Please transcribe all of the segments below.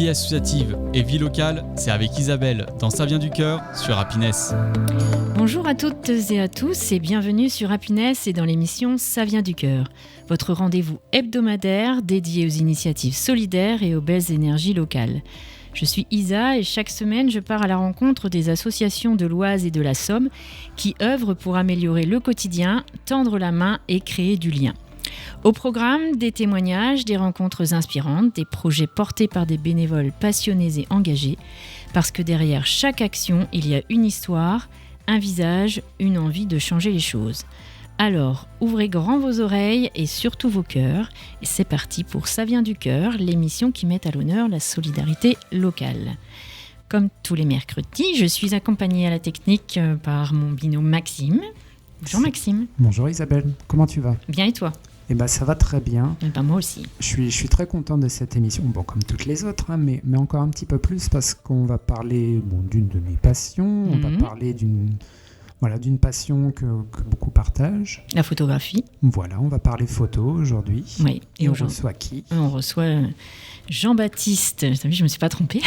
Vie associative et vie locale, c'est avec Isabelle dans Ça vient du cœur sur Happiness. Bonjour à toutes et à tous et bienvenue sur Happiness et dans l'émission Ça vient du cœur, votre rendez-vous hebdomadaire dédié aux initiatives solidaires et aux belles énergies locales. Je suis Isa et chaque semaine je pars à la rencontre des associations de l'Oise et de la Somme qui œuvrent pour améliorer le quotidien, tendre la main et créer du lien. Au programme, des témoignages, des rencontres inspirantes, des projets portés par des bénévoles passionnés et engagés, parce que derrière chaque action, il y a une histoire, un visage, une envie de changer les choses. Alors, ouvrez grand vos oreilles et surtout vos cœurs, et c'est parti pour Ça vient du cœur, l'émission qui met à l'honneur la solidarité locale. Comme tous les mercredis, je suis accompagnée à la technique par mon binôme Maxime. Bonjour Maxime. Bonjour Isabelle, comment tu vas ? Bien et toi ? Eh ben, ça va très bien. Moi aussi. Je suis très content de cette émission, bon, comme toutes les autres, hein, mais encore un petit peu plus parce qu'on va parler d'une de mes passions, on va parler d'une passion que beaucoup partagent. La photographie. Voilà, on va parler photo aujourd'hui. Oui. Et on reçoit qui ? On reçoit Jean-Baptiste, je ne me suis pas trompée,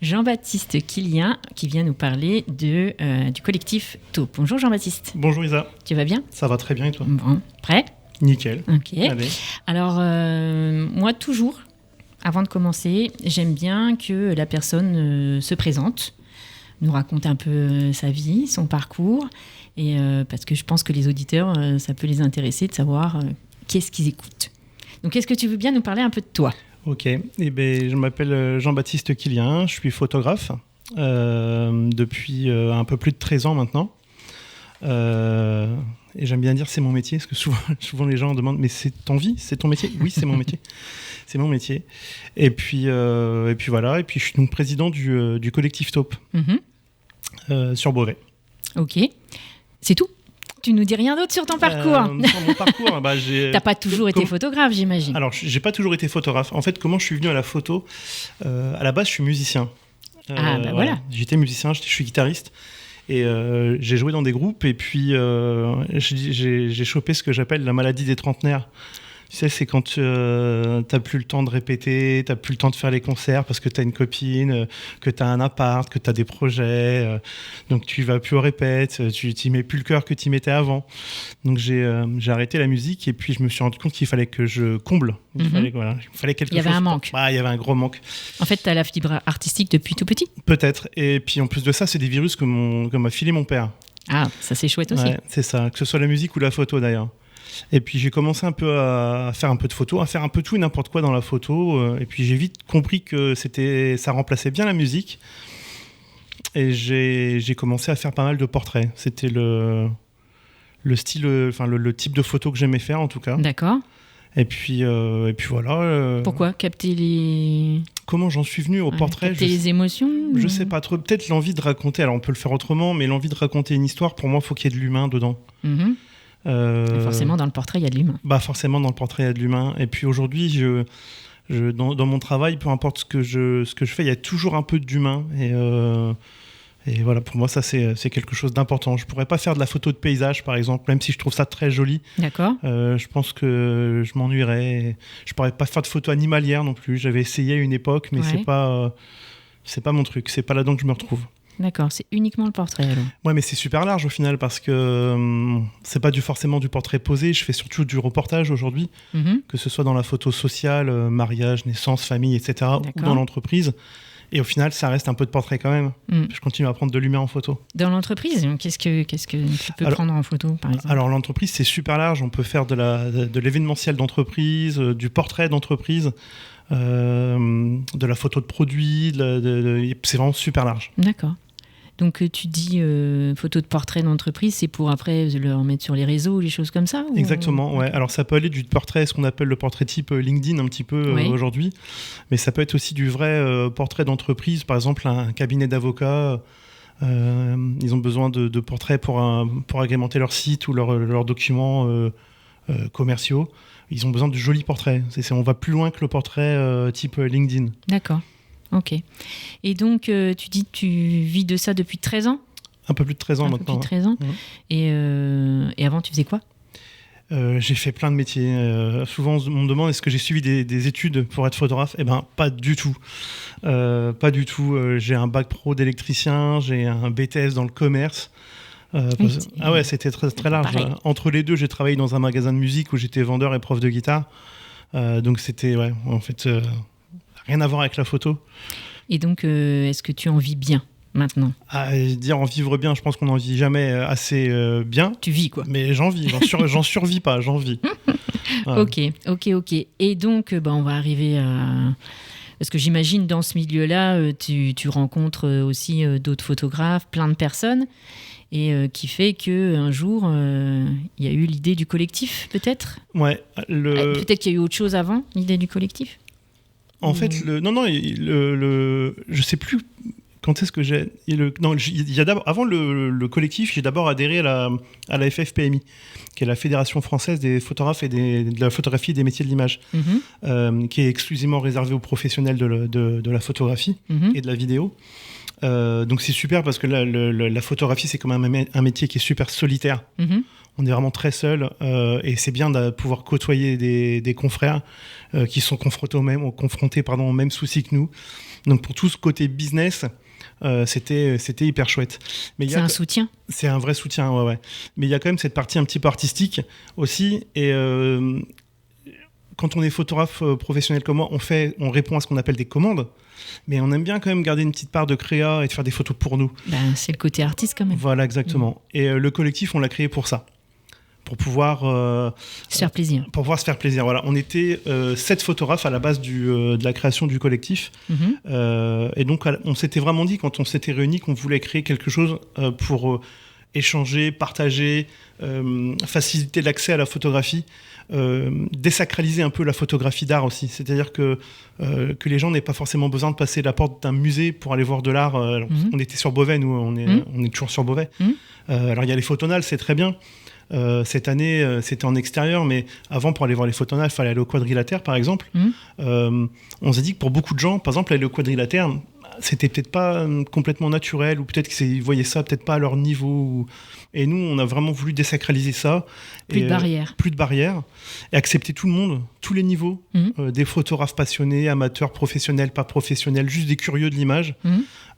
Jean-Baptiste Quilien qui vient nous parler du collectif Taupe. Bonjour Jean-Baptiste. Bonjour Isa. Tu vas bien ? Ça va très bien et toi ? Bon, prêt ? Nickel. Ok. Allez. Alors, moi toujours, avant de commencer, j'aime bien que la personne se présente, nous raconte un peu sa vie, son parcours, et parce que je pense que les auditeurs, ça peut les intéresser de savoir qu'est-ce qu'ils écoutent. Donc, est-ce que tu veux bien nous parler un peu de toi ? Ok. Je m'appelle Jean-Baptiste Quilien, je suis photographe depuis un peu plus de 13 ans maintenant. Et j'aime bien dire c'est mon métier, parce que souvent les gens demandent « mais c'est ton vie ? C'est ton métier ?» Oui, c'est mon métier. C'est mon métier. Et puis voilà, et puis je suis donc président du collectif Taupe sur Beauvais. Ok. C'est tout ? Tu nous dis rien d'autre sur ton parcours ? Sur mon parcours, T'as pas toujours été photographe, j'imagine. Alors, j'ai pas toujours été photographe. En fait, comment je suis venu à la photo ? À la base, je suis musicien. Voilà. J'étais musicien, je suis guitariste. Et j'ai joué dans des groupes. Et puis, j'ai chopé ce que j'appelle la maladie des trentenaires. Tu sais, c'est quand t'as plus le temps de répéter, t'as plus le temps de faire les concerts parce que t'as une copine, que t'as un appart, que t'as des projets, donc tu vas plus aux répètes, tu t'y mets plus le cœur que t'y mettais avant. Donc j'ai arrêté la musique et puis je me suis rendu compte qu'il fallait que je comble. Il fallait quelque chose. Il y avait un manque. Il y avait un gros manque. En fait, t'as la fibre artistique depuis tout petit ? Peut-être. Et puis en plus de ça, c'est des virus que m'a filé mon père. Ah, ça c'est chouette aussi. Ouais, c'est ça. Que ce soit la musique ou la photo d'ailleurs. Et puis j'ai commencé un peu à faire un peu de photo, à faire un peu tout et n'importe quoi dans la photo. Et puis j'ai vite compris que ça remplaçait bien la musique. Et j'ai commencé à faire pas mal de portraits. C'était le style, le type de photo que j'aimais faire en tout cas. D'accord. Et puis voilà. Pourquoi ? Capter les... Comment j'en suis venu au portrait ? Capter les émotions ? Je sais pas trop. Peut-être l'envie de raconter. Alors on peut le faire autrement, mais l'envie de raconter une histoire, pour moi, il faut qu'il y ait de l'humain dedans. Forcément, dans le portrait, il y a de l'humain. Forcément, dans le portrait, il y a de l'humain. Et puis aujourd'hui, dans mon travail, peu importe ce que je fais, il y a toujours un peu d'humain. Et voilà, pour moi, ça, c'est quelque chose d'important. Je ne pourrais pas faire de la photo de paysage, par exemple, même si je trouve ça très joli. D'accord. Je pense que je m'ennuierais. Je ne pourrais pas faire de photo animalière non plus. J'avais essayé à une époque, mais c'est pas mon truc. C'est pas là-dedans que je me retrouve. D'accord, c'est uniquement le portrait alors. Ouais, mais c'est super large au final parce que c'est pas forcément du portrait posé. Je fais surtout du reportage aujourd'hui, que ce soit dans la photo sociale, mariage, naissance, famille, etc., ou dans l'entreprise. Et au final, ça reste un peu de portrait quand même. Je continue à prendre de l'humain en photo. Dans l'entreprise, qu'est-ce que tu peux prendre en photo, par exemple ? Alors, l'entreprise, c'est super large. On peut faire de l'événementiel d'entreprise, du portrait d'entreprise, de la photo de produit. C'est vraiment super large. D'accord. Donc tu dis photo de portrait d'entreprise, c'est pour après le remettre sur les réseaux ou les choses comme ça ? Exactement, ouais. Alors ça peut aller du portrait, ce qu'on appelle le portrait type LinkedIn un petit peu aujourd'hui, mais ça peut être aussi du vrai portrait d'entreprise. Par exemple, un cabinet d'avocats, ils ont besoin de portraits pour agrémenter leur site ou leurs documents commerciaux. Ils ont besoin de jolis portraits. On va plus loin que le portrait type LinkedIn. D'accord. Ok. Et donc, tu dis que tu vis de ça depuis 13 ans ? Un peu plus de 13 ans maintenant. Un peu plus de 13 ans. Ouais. Et avant, tu faisais quoi ? J'ai fait plein de métiers. Souvent, on me demande est-ce que j'ai suivi des études pour être photographe ? Eh ben, pas du tout. Pas du tout. J'ai un bac pro d'électricien, j'ai un BTS dans le commerce. C'était très, très large. Pareil. Entre les deux, j'ai travaillé dans un magasin de musique où j'étais vendeur et prof de guitare. Donc c'était, rien à voir avec la photo. Et donc, est-ce que tu en vis bien maintenant ? Dire en vivre bien, je pense qu'on n'en vit jamais assez bien. Tu vis, quoi. Mais j'en vis, j'en survis pas, j'en vis. Ouais. Ok. Et donc, on va arriver à... Parce que j'imagine, dans ce milieu-là, tu rencontres aussi d'autres photographes, plein de personnes, et qui fait qu'un jour, il y a eu l'idée du collectif, peut-être ? Ouais. Peut-être qu'il y a eu autre chose avant, l'idée du collectif ? En fait, je sais plus quand est-ce que j'ai... avant le collectif, j'ai d'abord adhéré à la FFPMI, qui est la Fédération française des photographes et de la photographie et des métiers de l'image, qui est exclusivement réservée aux professionnels de la photographie et de la vidéo. Donc c'est super parce que la photographie, c'est quand même un métier qui est super solitaire. On est vraiment très seul et c'est bien de pouvoir côtoyer des confrères qui sont confrontés au même souci que nous. Donc pour tout ce côté business, c'était hyper chouette. Mais c'est un soutien. C'est un vrai soutien, ouais. Mais il y a quand même cette partie un petit peu artistique aussi. Et quand on est photographe professionnel comme moi, on répond à ce qu'on appelle des commandes. Mais on aime bien quand même garder une petite part de créa et de faire des photos pour nous. C'est le côté artiste quand même. Voilà, exactement. Et le collectif, on l'a créé pour ça. Pour pouvoir se faire plaisir. Pour pouvoir se faire plaisir. Voilà. On était 7 photographes à la base de la création du collectif. Et donc, on s'était vraiment dit, quand on s'était réunis, qu'on voulait créer quelque chose pour échanger, partager, faciliter l'accès à la photographie, désacraliser un peu la photographie d'art aussi. C'est-à-dire que les gens n'aient pas forcément besoin de passer la porte d'un musée pour aller voir de l'art. On était sur Beauvais, nous, on est toujours sur Beauvais. Alors, il y a les photonales, c'est très bien. Cette année, c'était en extérieur, mais avant, pour aller voir les photonales, il fallait aller au Quadrilatère, par exemple. On s'est dit que pour beaucoup de gens, par exemple, aller au Quadrilatère, c'était peut-être pas complètement naturel, ou peut-être qu'ils voyaient ça peut-être pas à leur niveau. Et nous, on a vraiment voulu désacraliser ça. Plus de barrières. Plus de barrières. Et accepter tout le monde, tous les niveaux, des photographes passionnés, amateurs, professionnels, pas professionnels, juste des curieux de l'image,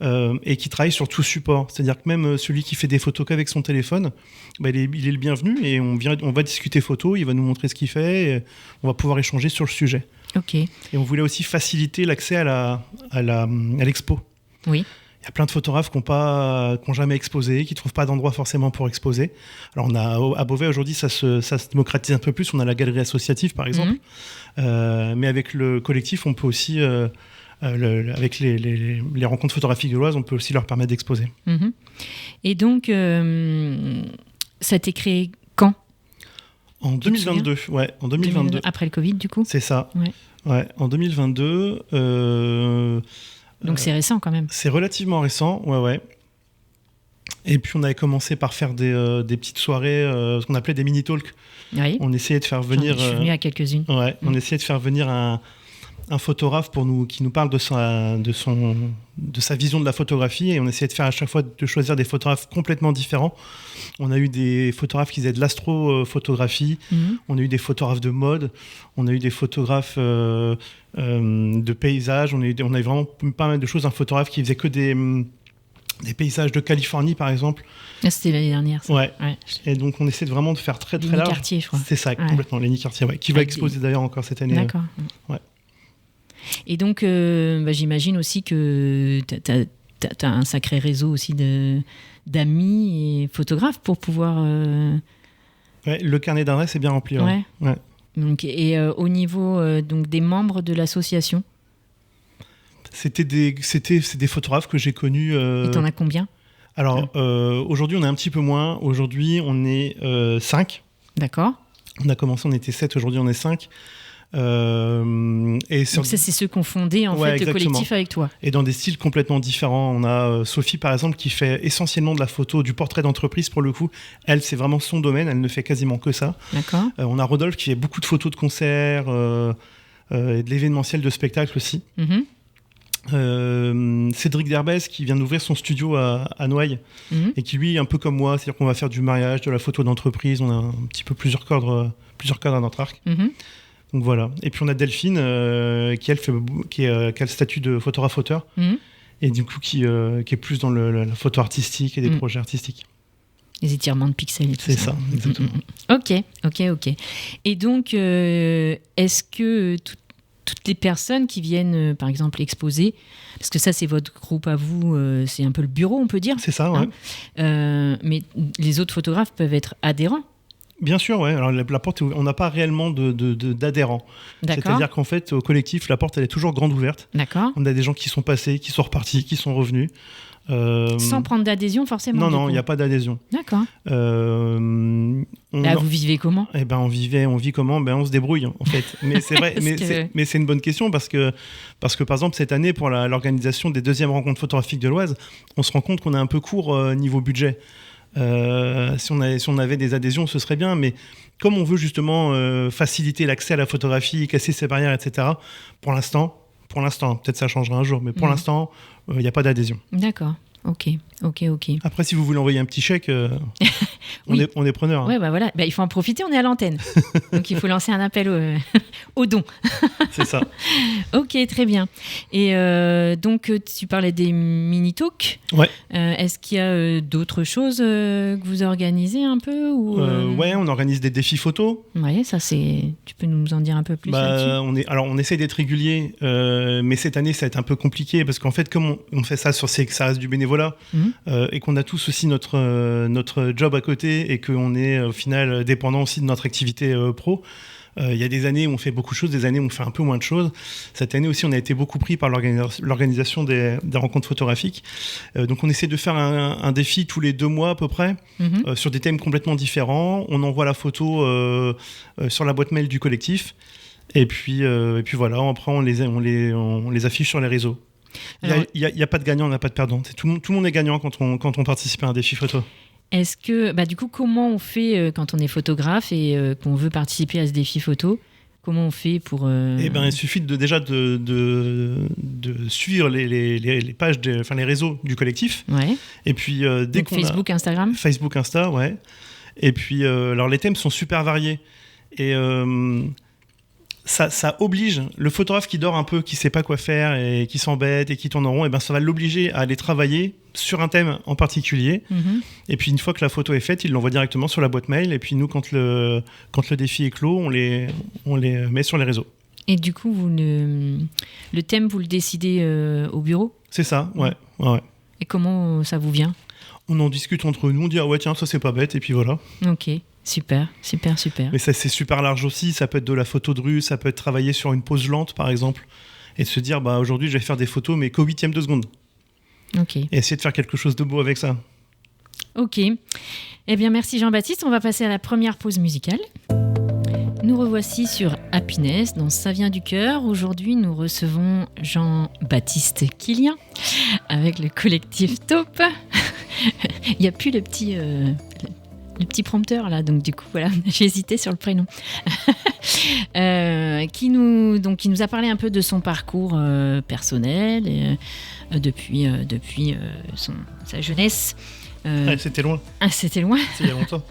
et qui travaillent sur tout support. C'est-à-dire que même celui qui fait des photos qu'avec son téléphone, il est le bienvenu, et on va discuter photo, il va nous montrer ce qu'il fait, et on va pouvoir échanger sur le sujet. Ok. Et on voulait aussi faciliter l'accès à l'expo. Oui. Il y a plein de photographes qui n'ont jamais exposé, qui ne trouvent pas d'endroit forcément pour exposer. Alors à Beauvais aujourd'hui, ça se démocratise un peu plus. On a la galerie associative par exemple. Mais avec le collectif, on peut aussi, avec les rencontres photographiques gauloises, on peut aussi leur permettre d'exposer. Et donc, ça a été créé quand ? En 2022, ouais, en 2022. Après le Covid, du coup ? C'est ça. Ouais, en 2022. Donc c'est récent quand même. C'est relativement récent, ouais. Et puis on avait commencé par faire des petites soirées, ce qu'on appelait des mini-talks. Oui. On essayait de faire venir... Je suis venu à quelques-unes. Ouais, on essayait de faire venir un photographe qui nous parle de sa vision de la photographie, et on essayait de faire à chaque fois de choisir des photographes complètement différents. On a eu des photographes qui faisaient de l'astrophotographie, on a eu des photographes de mode, on a eu des photographes de paysages, on a eu vraiment pas mal de choses. Un photographe qui faisait que des paysages de Californie par exemple. C'était l'année dernière. Ça. Ouais. Et donc on essaie vraiment de faire très très large. Lenny Cartier, je crois. C'est ça, complètement. Lenny Cartier, qui va exposer d'ailleurs encore cette année. D'accord. Ouais. Et donc, j'imagine aussi que tu as un sacré réseau aussi d'amis et photographes pour pouvoir... Ouais, le carnet d'adresses est bien rempli. Ouais. Donc, et au niveau donc des membres de l'association ? C'est des photographes que j'ai connus. Et t'en as combien ? Alors, aujourd'hui, on est un petit peu moins. Aujourd'hui, on est 5. D'accord. On a commencé, on était 7. Aujourd'hui, on est 5. Donc ça, c'est ceux qui ont fondé en fait, le collectif avec toi. Et dans des styles complètement différents. On a Sophie, par exemple, qui fait essentiellement de la photo, du portrait d'entreprise pour le coup. Elle, c'est vraiment son domaine. Elle ne fait quasiment que ça. D'accord. On a Rodolphe qui fait beaucoup de photos de concerts et de l'événementiel de spectacle aussi. Cédric Derbez qui vient d'ouvrir son studio à Noailles et qui lui, un peu comme moi, c'est-à-dire qu'on va faire du mariage, de la photo d'entreprise, on a un petit peu plusieurs cordes à notre arc. Donc voilà. Et puis on a Delphine qui a le statut de photographe-auteur et du coup qui est plus dans la photo artistique et des projets artistiques. Les étirements de pixels et tout ça. C'est ça, exactement. Ok. Et donc, est-ce que toutes les personnes qui viennent, par exemple, exposer, parce que ça, c'est votre groupe à vous, c'est un peu le bureau, on peut dire. C'est ça, ouais. Mais les autres photographes peuvent être adhérents. Bien sûr, ouais. Alors la porte, on n'a pas réellement d'adhérents. D'accord. C'est-à-dire qu'en fait, au collectif, la porte, elle est toujours grande ouverte. D'accord. On a des gens qui sont passés, qui sont repartis, qui sont revenus. Sans prendre d'adhésion, forcément. Non, il n'y a pas d'adhésion. D'accord. Vous vivez comment ? Eh ben, on vit comment ? On se débrouille, en fait. Mais c'est vrai, mais c'est une bonne question parce que, par exemple, cette année, pour l'organisation des deuxièmes rencontres photographiques de l'Oise, on se rend compte qu'on est un peu court niveau budget. Si on avait des adhésions, ce serait bien, mais comme on veut justement faciliter l'accès à la photographie, casser ses barrières, etc., pour l'instant, peut-être ça changera un jour, mais pour l'instant, il n'y a pas d'adhésion. D'accord. Ok. Après, si vous voulez envoyer un petit chèque, on est preneur. Ouais, voilà. Il faut en profiter, on est à l'antenne. Donc, il faut lancer un appel au don. C'est ça. Ok, très bien. Et donc, tu parlais des mini-talks. Ouais. Est-ce qu'il y a d'autres choses que vous organisez un peu ou, Ouais, on organise des défis photos. Ouais, ça c'est... Tu peux nous en dire un peu plus là-dessus ? On essaie d'être régulier, mais cette année, ça va être un peu compliqué parce qu'en fait, comme on fait ça ça reste du bénévolat, et qu'on a tous aussi notre job à côté et qu'on est au final dépendant aussi de notre activité pro. Il y a des années où on fait beaucoup de choses, des années où on fait un peu moins de choses. Cette année aussi, on a été beaucoup pris par l'organisation des rencontres photographiques. Donc on essaie de faire un défi tous les 2 mois à peu près, sur des thèmes complètement différents. On envoie la photo sur la boîte mail du collectif. Et puis voilà, après on les affiche sur les réseaux. Il n'y a pas de gagnant, on n'a pas de perdant. Tout le monde est gagnant quand on participe à un défi photo. Est-ce que, du coup, comment on fait quand on est photographe et qu'on veut participer à ce défi photo ? Comment on fait pour... il suffit déjà de suivre les pages, les réseaux du collectif. Ouais. Et puis, donc Facebook, Instagram ? Facebook, Insta, ouais. Et puis, alors les thèmes sont super variés. Et... Ça oblige le photographe qui dort un peu, qui sait pas quoi faire et qui s'embête et qui tourne en rond, et ben ça va l'obliger à aller travailler sur un thème en particulier. Et puis une fois que la photo est faite, il l'envoie directement sur la boîte mail. Et puis nous, quand le défi est clos, on les met sur les réseaux. Et du coup, le thème, vous le décidez au bureau ? C'est ça, ouais. Et comment ça vous vient ? On en discute entre nous, on dit ah ouais tiens ça c'est pas bête et puis voilà. Ok. Super. Mais ça, c'est super large aussi. Ça peut être de la photo de rue, ça peut être travailler sur une pose lente, par exemple, et de se dire, aujourd'hui, je vais faire des photos, mais qu'au 8e de seconde. Ok. Et essayer de faire quelque chose de beau avec ça. Ok. Eh bien, merci Jean-Baptiste. On va passer à la première pause musicale. Nous revoici sur Happiness, dans Ça vient du cœur. Aujourd'hui, nous recevons Jean-Baptiste Quilien avec le collectif Taupe. Il n'y a plus le petit prompteur là, donc du coup voilà, j'ai hésité sur le prénom. Qui nous a parlé un peu de son parcours personnel depuis sa jeunesse. C'était loin. C'était loin. C'est il y a longtemps.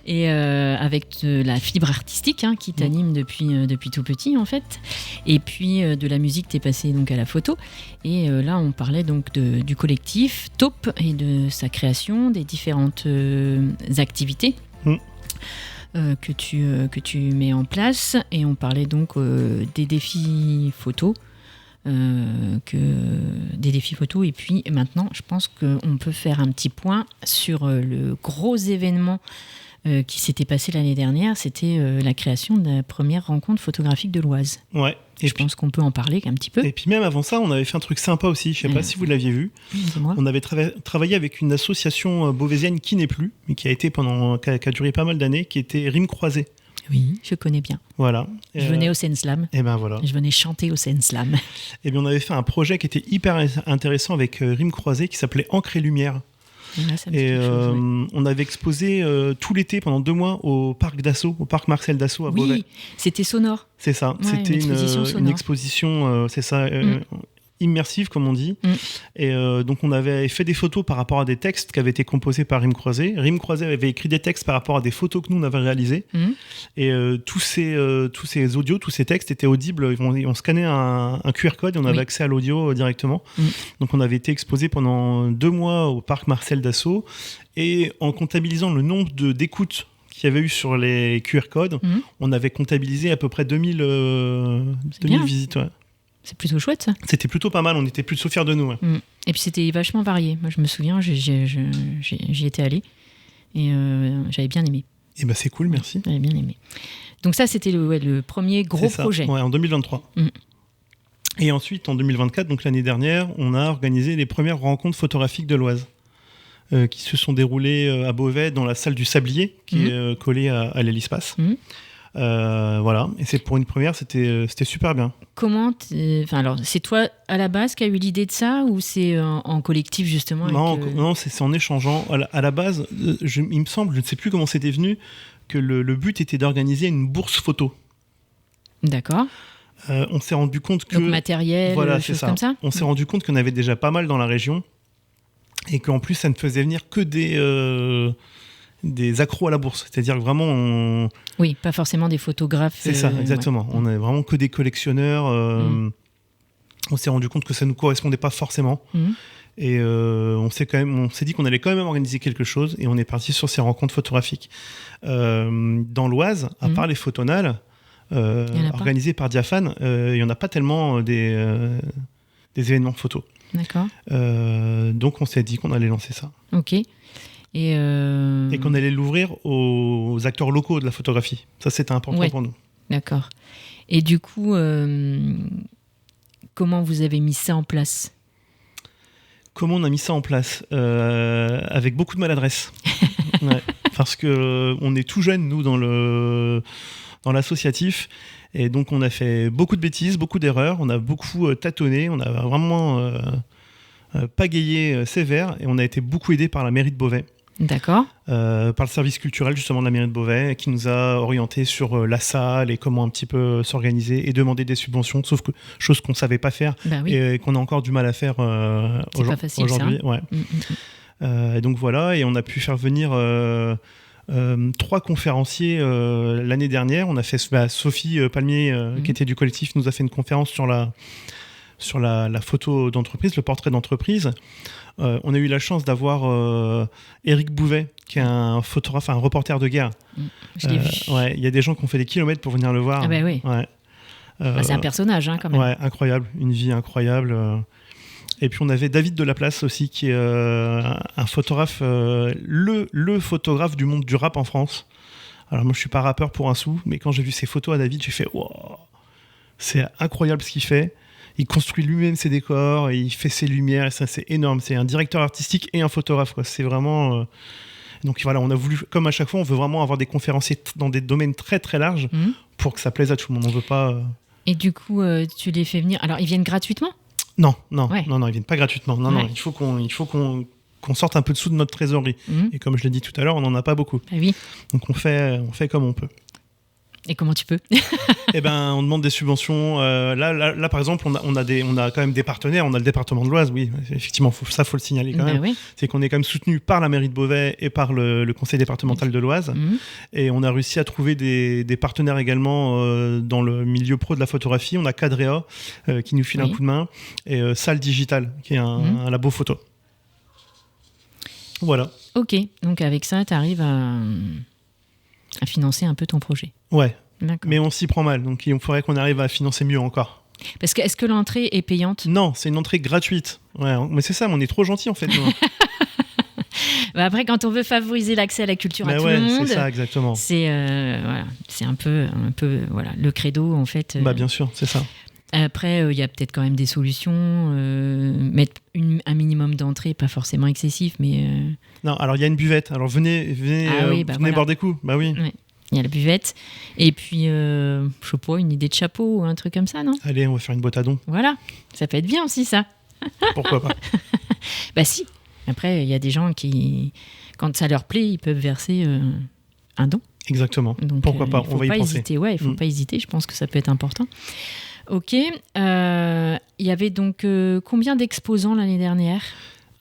Et avec de la fibre artistique qui t'anime depuis tout petit en fait. Et puis de la musique, t'es passé donc à la photo. Et là, on parlait donc du collectif Taupe et de sa création, des différentes activités que tu mets en place. Et on parlait donc des défis photos. Des défis photos, et puis maintenant je pense qu'on peut faire un petit point sur le gros événement qui s'était passé l'année dernière. C'était la création de la première rencontre photographique de l'Oise. Ouais. Et je pense qu'on peut en parler un petit peu. Et puis même avant ça, on avait fait un truc sympa aussi, je sais pas si vous l'aviez vu. Dis-moi. On avait travaillé avec une association beauvaisienne qui n'est plus, mais qui a duré pas mal d'années, qui était Rime Croisée. Oui, je connais bien. Voilà. Je venais au Seine Slam. Et ben voilà. Je venais chanter au Seine Slam. Et bien on avait fait un projet qui était hyper intéressant avec Rime Croisée qui s'appelait Encre et Lumière. Et on avait exposé tout l'été pendant 2 mois au parc Dassault, au parc Marcel Dassault à Beauvais. Oui, c'était sonore. C'est ça. Ouais, c'était une exposition, c'est ça. immersive, comme on dit. Et donc, on avait fait des photos par rapport à des textes qui avaient été composés par Rime Croisé. Rime Croisé avait écrit des textes par rapport à des photos que nous, on avait réalisées. Et tous ces audios, tous ces textes étaient audibles. On scannait un QR code et on avait accès à l'audio directement. Donc, on avait été exposé pendant 2 mois au parc Marcel Dassault. Et en comptabilisant le nombre d'écoutes qu'il y avait eu sur les QR codes, on avait comptabilisé à peu près 2000 visites. Ouais. C'est plutôt chouette, ça. C'était plutôt pas mal, on était plutôt fiers de nous. Ouais. Et puis c'était vachement varié. Moi, je me souviens, j'y étais allée et j'avais bien aimé. Et ben c'est cool, merci. J'avais bien aimé. Donc ça, c'était le premier gros projet. Ouais, en 2023. Et ensuite, en 2024, donc l'année dernière, on a organisé les premières rencontres photographiques de l'Oise. Qui se sont déroulées à Beauvais dans la salle du Sablier qui est collée à l'Hélispace. Voilà, et c'est pour une première, c'était super bien. Alors, c'est toi à la base qui a eu l'idée de ça ou c'est en collectif justement Non, c'est en échangeant. À la base, il me semble, je ne sais plus comment c'était venu, que le but était d'organiser une bourse photo. D'accord. On s'est rendu compte que... Donc matériel, choses comme ça. On s'est rendu compte qu'il y en avait déjà pas mal dans la région. Et qu'en plus, ça ne faisait venir que des accros à la bourse. C'est-à-dire que vraiment... Oui, pas forcément des photographes. C'est ça, exactement. On n'est vraiment que des collectionneurs. On s'est rendu compte que ça ne nous correspondait pas forcément. Et on s'est dit qu'on allait quand même organiser quelque chose. Et on est parti sur ces rencontres photographiques. Dans l'Oise, à part les photonales, organisées par Diaphane, il n'y en a pas tellement des événements photo. D'accord. Donc on s'est dit qu'on allait lancer ça. Ok. Et qu'on allait l'ouvrir aux acteurs locaux de la photographie. Ça, c'était important pour nous. D'accord. Et du coup, comment vous avez mis ça en place ? Comment on a mis ça en place ? Avec beaucoup de maladresse. Parce qu'on est tout jeune, nous, dans l'associatif. Et donc, on a fait beaucoup de bêtises, beaucoup d'erreurs. On a beaucoup tâtonné. On a vraiment pagayé sévère. Et on a été beaucoup aidé par la mairie de Beauvais. D'accord. Par le service culturel, justement, de la mairie de Beauvais, qui nous a orientés sur la salle et comment un petit peu s'organiser et demander des subventions, sauf que chose qu'on ne savait pas faire et qu'on a encore du mal à faire c'est pas facile, aujourd'hui. Ça. Ouais. Et donc, voilà. Et on a pu faire venir... 3 conférenciers l'année dernière. On a fait Sophie Palmier, qui était du collectif, nous a fait une conférence sur la photo d'entreprise, le portrait d'entreprise. On a eu la chance d'avoir Éric Bouvet, qui est un photographe, un reporter de guerre. Je l'ai vu. Ouais, il y a des gens qui ont fait des kilomètres pour venir le voir. Ah bah oui. Ouais. C'est un personnage, quand même. Ouais, incroyable, une vie incroyable. Et puis on avait David Delaplace aussi, qui est un photographe, le photographe du monde du rap en France. Alors moi je suis pas rappeur pour un sou, mais quand j'ai vu ses photos à David, j'ai fait wow, c'est incroyable ce qu'il fait. Il construit lui-même ses décors, et il fait ses lumières, et ça c'est énorme. C'est un directeur artistique et un photographe, quoi. C'est vraiment... Donc voilà, on a voulu, comme à chaque fois, on veut vraiment avoir des conférenciers dans des domaines très très larges pour que ça plaise à tout le monde. On veut pas... Et du coup, tu les fais venir... Alors ils viennent gratuitement ? Non, ils viennent pas gratuitement. Non, il faut qu'on sorte un peu de sous de notre trésorerie. Et comme je l'ai dit tout à l'heure, on n'en a pas beaucoup. Ah oui. Donc on fait comme on peut. Et comment tu peux ? Eh ben, on demande des subventions. Là, par exemple, on a quand même des partenaires. On a le département de l'Oise, oui, effectivement, faut le signaler quand même. Oui. C'est qu'on est quand même soutenu par la mairie de Beauvais et par le conseil départemental de l'Oise. Et on a réussi à trouver des partenaires également dans le milieu pro de la photographie. On a Cadrea qui nous file un coup de main et Salle Digital qui est un labo photo. Voilà. Ok, donc avec ça, tu arrives à financer un peu ton projet. Ouais. D'accord. Mais on s'y prend mal, donc il faudrait qu'on arrive à financer mieux encore. Parce que est-ce que l'entrée est payante ? Non, c'est une entrée gratuite. Ouais, mais c'est ça, on est trop gentils en fait. Après, quand on veut favoriser l'accès à la culture à tout le monde, c'est ça, exactement. C'est un peu voilà, le credo en fait. Bien sûr, c'est ça. Après, il y a peut-être quand même des solutions. Mettre un minimum d'entrée, pas forcément excessif, mais... Non, alors il y a une buvette. Alors venez boire des coups. Bah oui. Ouais. Il y a la buvette. Et puis, je sais pas, une idée de chapeau ou un truc comme ça, non ? Allez, on va faire une boîte à dons. Voilà, ça peut être bien aussi, ça. Pourquoi pas ? Bah si. Après, il y a des gens qui, quand ça leur plaît, ils peuvent verser un don. Exactement. Donc, pourquoi pas ? On va y penser. Il ne faut pas hésiter. Ouais, il ne faut pas hésiter. Je pense que ça peut être important. Ok. Il y avait donc combien d'exposants l'année dernière ?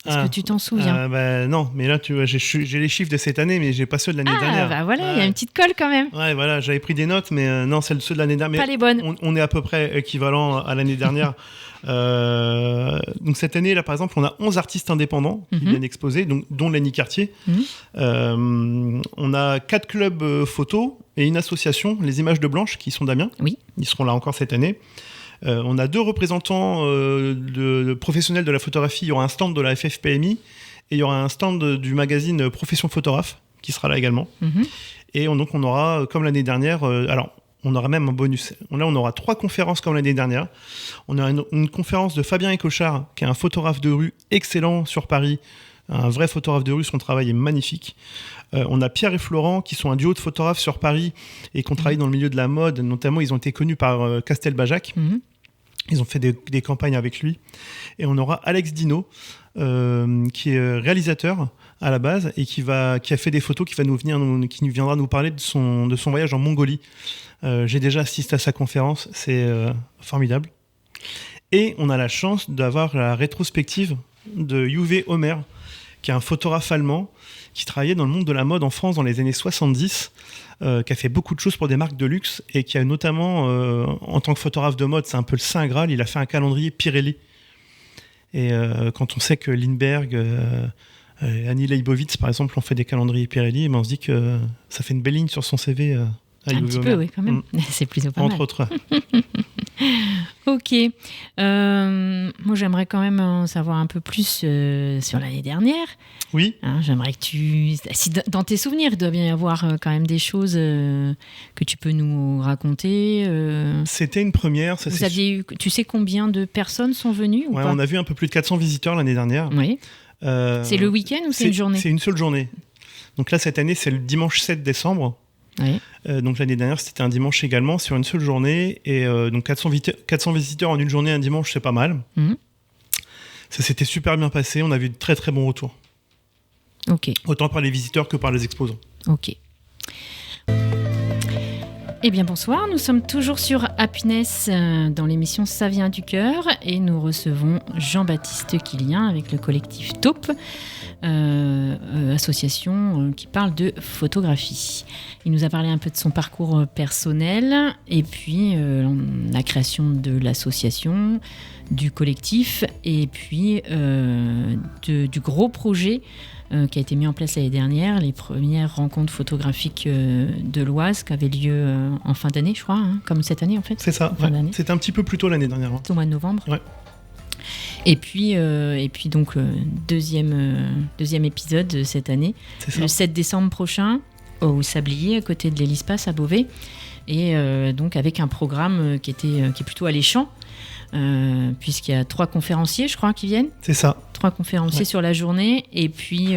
Est-ce que tu t'en souviens ? Non, mais là, tu vois, j'ai les chiffres de cette année, mais j'ai pas ceux de l'année dernière. Bah voilà, il y a une petite colle quand même. Ouais, voilà, j'avais pris des notes, mais non, ceux de l'année dernière. Pas les bonnes. On est à peu près équivalent à l'année dernière. Donc cette année, là, par exemple, on a 11 artistes indépendants qui viennent exposer, donc, dont Lenny Cartier. On a 4 clubs photo et une association, les Images de Blanche, qui sont d'Amiens. Oui. Ils seront là encore cette année. On a 2 représentants de professionnels de la photographie. Il y aura un stand de la FFPMI et il y aura un stand du magazine Profession Photographe qui sera là également. Et donc on aura, comme l'année dernière, on aura même un bonus. Là, on aura 3 conférences comme l'année dernière. On a une conférence de Fabien Ecochard, qui est un photographe de rue excellent sur Paris, un vrai photographe de rue, son travail est magnifique. On a Pierre et Florent, qui sont un duo de photographes sur Paris et qui ont travaillé dans le milieu de la mode. Notamment, ils ont été connus par Castelbajac. Ils ont fait des campagnes avec lui. Et on aura Alex Dino, qui est réalisateur à la base et qui a fait des photos, qui viendra nous parler de son voyage en Mongolie. J'ai déjà assisté à sa conférence, c'est formidable. Et on a la chance d'avoir la rétrospective de Uwe Homer, qui est un photographe allemand qui travaillait dans le monde de la mode en France dans les années 70, qui a fait beaucoup de choses pour des marques de luxe et qui a notamment, en tant que photographe de mode, c'est un peu le saint Graal, il a fait un calendrier Pirelli. Et quand on sait que Lindbergh, Annie Leibovitz, par exemple, ont fait des calendriers Pirelli, on se dit que ça fait une belle ligne sur son CV. Un petit peu, oui, quand même. C'est plutôt pas mal. Entre autres. Ok. Moi, j'aimerais quand même en savoir un peu plus sur l'année dernière. Oui. J'aimerais que si dans tes souvenirs, il doit bien y avoir quand même des choses que tu peux nous raconter. C'était une première. Vous aviez eu, tu sais combien de personnes sont venues ou pas ? On a vu un peu plus de 400 visiteurs l'année dernière. Oui. C'est le week-end ou c'est une journée ? C'est une seule journée. Donc là, cette année, c'est le dimanche 7 décembre. Oui. Donc l'année dernière, c'était un dimanche également, sur une seule journée. Et donc 400 visiteurs en une journée, un dimanche, c'est pas mal. Ça s'était super bien passé. On a vu de très très bons retours. Ok. Autant par les visiteurs que par les exposants. Ok. Eh bien bonsoir, nous sommes toujours sur Happiness dans l'émission Ça vient du cœur et nous recevons Jean-Baptiste Quilien avec le collectif Taupe, association qui parle de photographie. Il nous a parlé un peu de son parcours personnel et puis la création de l'association, du collectif et puis du gros projet qui a été mis en place l'année dernière, les premières rencontres photographiques de l'Oise qui avaient lieu en fin d'année, je crois, comme cette année en fait. C'est ça, ouais. C'était un petit peu plus tôt l'année dernière. Au mois de novembre. Ouais. Et puis donc, deuxième épisode de cette année, le 7 décembre prochain, au Sablier, à côté de l'Hélice-Passe à Beauvais, et donc avec un programme qui est plutôt alléchant, puisqu'il y a 3 conférenciers, je crois, qui viennent. C'est ça. 3 conférenciers sur la journée, et puis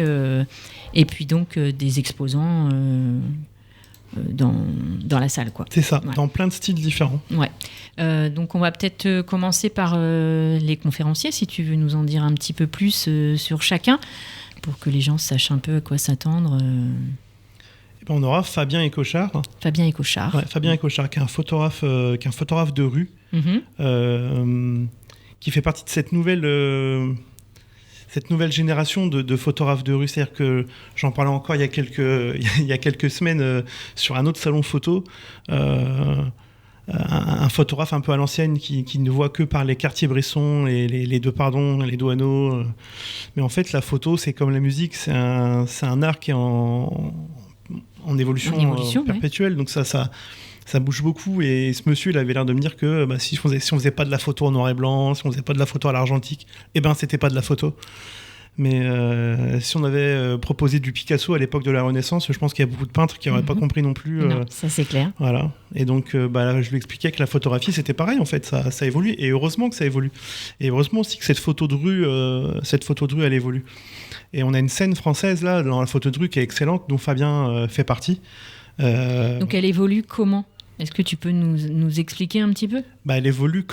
donc des exposants dans la salle, quoi. C'est ça, ouais. Dans plein de styles différents. Ouais. Donc on va peut-être commencer par les conférenciers, si tu veux nous en dire un petit peu plus sur chacun, pour que les gens sachent un peu à quoi s'attendre. On aura Fabien Ecochard. Fabien Ecochard. Ouais, Fabien Ecochard, qui est un photographe de rue, qui fait partie de cette nouvelle génération de photographes de rue. C'est-à-dire que j'en parlais encore il y a quelques semaines sur un autre salon photo. Un photographe un peu à l'ancienne qui ne voit que par les Cartier-Bresson, les Depardon, les Doisneau. Mais en fait, la photo, c'est comme la musique, c'est un art qui est en évolution perpétuelle. Ouais. Donc ça bouge beaucoup. Et ce monsieur, il avait l'air de me dire que si on faisait pas de la photo en noir et blanc, si on faisait pas de la photo à l'argentique, c'était pas de la photo. Mais si on avait proposé du Picasso à l'époque de la Renaissance, je pense qu'il y a beaucoup de peintres qui n'auraient pas compris non plus. Non, ça c'est clair. Voilà. Et donc, là, je lui expliquais que la photographie, c'était pareil, en fait. Ça évolue. Et heureusement que ça évolue. Et heureusement aussi que cette photo de rue, elle évolue. Et on a une scène française, là, dans la photo de rue, qui est excellente, dont Fabien fait partie. Donc, elle évolue comment ? Est-ce que tu peux nous expliquer un petit peu ? Elle évolue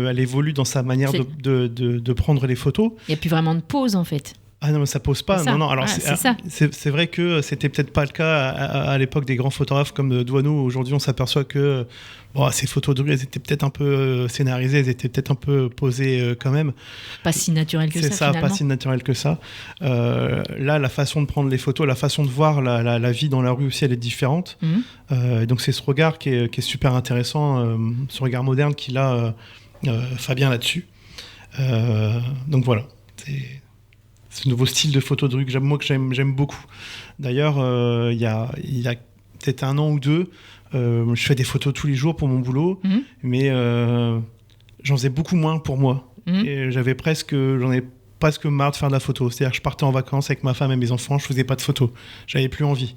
elle évolue dans sa manière de prendre les photos. Il n'y a plus vraiment de pause, en fait. Ah non, mais ça pose pas. Non. Alors ça. C'est vrai que c'était peut-être pas le cas à l'époque des grands photographes comme Doisneau. Aujourd'hui, on s'aperçoit que ces photos de rue, elles étaient peut-être un peu scénarisées, elles étaient peut-être un peu posées quand même. Pas si naturel que ça. C'est ça, finalement. pas si naturel que ça. Là, la façon de prendre les photos, la façon de voir la vie dans la rue aussi, elle est différente. Donc c'est ce regard qui est super intéressant, ce regard moderne qu'il a Fabien là-dessus. Donc voilà, c'est ce nouveau style de photo de rue que j'aime beaucoup. D'ailleurs, il y a peut-être 1 an ou 2, je fais des photos tous les jours pour mon boulot, mais j'en faisais beaucoup moins pour moi. Et j'en ai presque marre de faire de la photo. C'est-à-dire que je partais en vacances avec ma femme et mes enfants, je faisais pas de photos. J'avais plus envie.